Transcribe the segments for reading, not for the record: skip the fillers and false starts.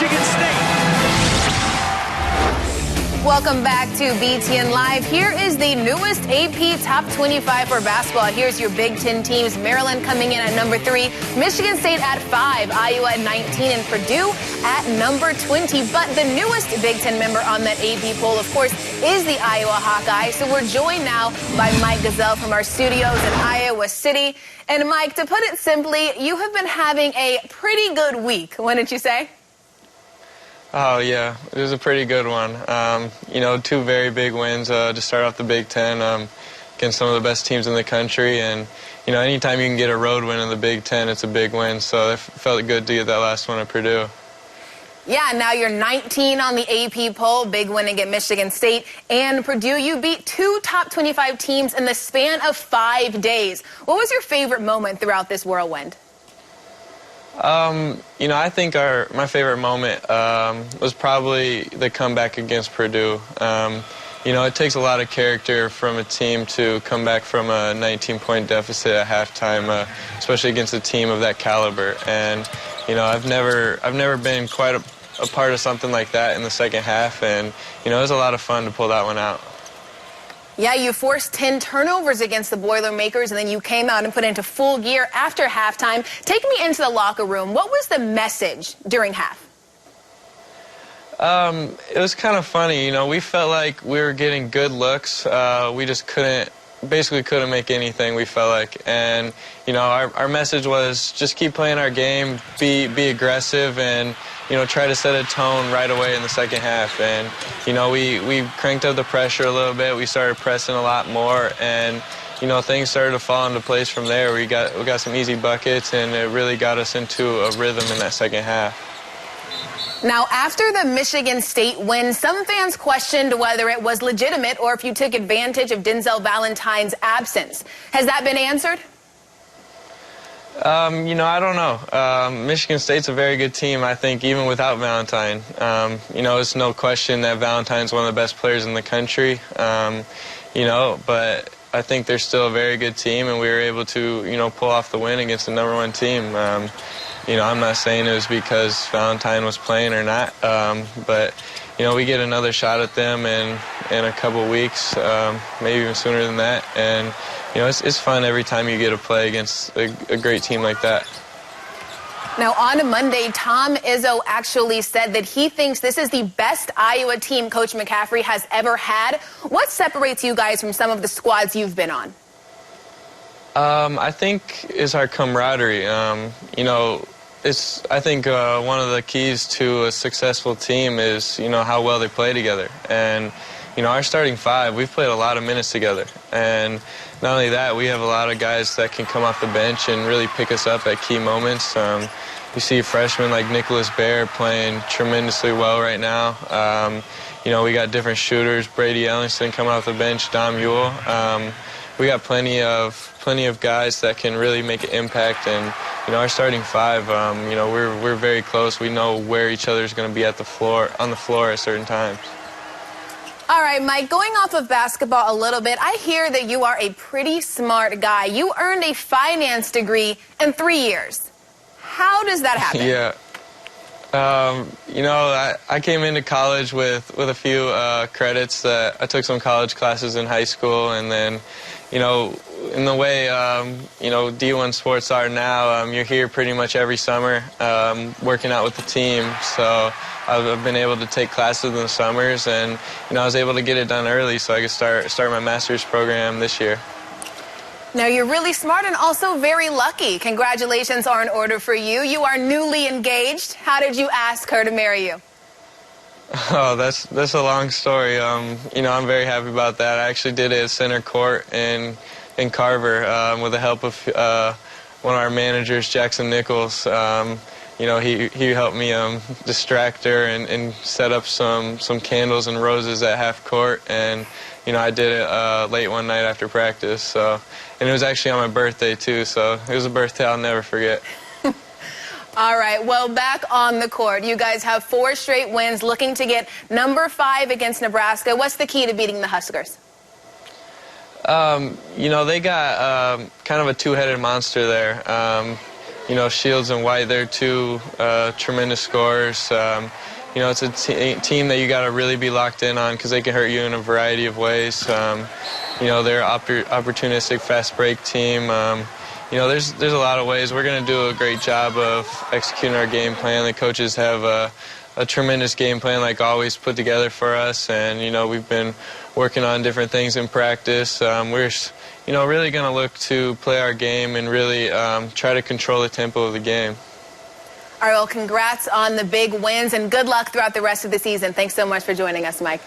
Michigan State. Welcome back to BTN Live. Here is the newest AP Top 25 for basketball. Here's your Big Ten teams. Maryland coming in at number 3, Michigan State at 5, Iowa at 19, and Purdue at number 20. But the newest Big Ten member on that AP poll, of course, is the Iowa Hawkeyes. So we're joined now by Mike Gesell from our studios in Iowa City. And Mike, to put it simply, you have been having a pretty good week, wouldn't you say? Oh, yeah, it was a pretty good one. You know, 2 very big wins to start off the Big Ten against some of the best teams in the country. And, you know, anytime you can get a road win in the Big Ten, it's a big win. So it felt good to get that last one at Purdue. Yeah, now you're 19 on the AP poll, big win against Michigan State and Purdue. You beat 2 top 25 teams in the span of 5 days. What was your favorite moment throughout this whirlwind? You know, I think my favorite moment was probably the comeback against Purdue. You know, it takes a lot of character from a team to come back from a 19-point deficit at halftime, especially against a team of that caliber. And, you know, I've never been quite a part of something like that in the second half, and, you know, it was a lot of fun to pull that one out. Yeah, you forced 10 turnovers against the Boilermakers, and then you came out and put into full gear after halftime. Take me into the locker room. What was the message during half? It was kind of funny. You know, we felt like we were getting good looks. We just basically couldn't make anything, we felt like. And, you know, our message was just keep playing our game, be aggressive, and, you know, try to set a tone right away in the second half. And, you know, we cranked up the pressure a little bit. We started pressing a lot more, and, you know, things started to fall into place from there. We got some easy buckets, and it really got us into a rhythm in that second half. Now, after the Michigan State win, some fans questioned whether it was legitimate or if you took advantage of Denzel Valentine's absence. Has that been answered? You know, I don't know. Michigan State's a very good team, I think, even without Valentine. You know, it's no question that Valentine's one of the best players in the country. You know, but I think they're still a very good team, and we were able to, you know, pull off the win against the #1 team. You know, I'm not saying it was because Valentine was playing or not, but, you know, we get another shot at them in a couple weeks, maybe even sooner than that. And, you know, it's fun every time you get to play against a great team like that. Now, on Monday, Tom Izzo actually said that he thinks this is the best Iowa team Coach McCaffrey has ever had. What separates you guys from some of the squads you've been on? I think is our camaraderie. You know, I think one of the keys to a successful team is, you know, how well they play together. And, you know, our starting 5, we've played a lot of minutes together. And not only that, we have a lot of guys that can come off the bench and really pick us up at key moments. You see freshmen like Nicholas Baer playing tremendously well right now. You know, we got different shooters, Brady Ellingson coming off the bench, Dom Ewell. We got plenty of guys that can really make an impact, and, you know, our starting 5, you know, we're very close. We know where each other's going to be on the floor at certain times. All right, Mike, going off of basketball a little bit, I hear that you are a pretty smart guy. You earned a finance degree in 3 years. How does that happen? Yeah. You know, I came into college with a few credits. I took some college classes in high school, and then, you know, in the way, you know, D1 sports are now, you're here pretty much every summer working out with the team. So I've been able to take classes in the summers, and, you know, I was able to get it done early so I could start my master's program this year. Now, you're really smart and also very lucky. Congratulations are in order for you. You are newly engaged. How did you ask her to marry you? Oh, that's a long story. You know, I'm very happy about that. I actually did it at center court in Carver with the help of one of our managers, Jackson Nichols. You know, he helped me distract her and set up some candles and roses at half court, and, you know, I did it late one night after practice. So, and it was actually on my birthday too, so it was a birthday I'll never forget. All right, well, back on the court, you guys have 4 straight wins, looking to get number 5 against Nebraska. What's the key to beating the Huskers? You know, they got kind of a two-headed monster there. you know, Shields and White, they're two tremendous scorers. You know, it's a team that you got to really be locked in on because they can hurt you in a variety of ways. You know, they're an opportunistic, fast break team. You know, there's a lot of ways. We're going to do a great job of executing our game plan. The coaches have a tremendous game plan, like always, put together for us. And, you know, we've been working on different things in practice. We're, you know, really going to look to play our game and really try to control the tempo of the game. All right, well, congrats on the big wins, and good luck throughout the rest of the season. Thanks so much for joining us, Mike.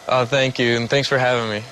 Oh, thank you, and thanks for having me.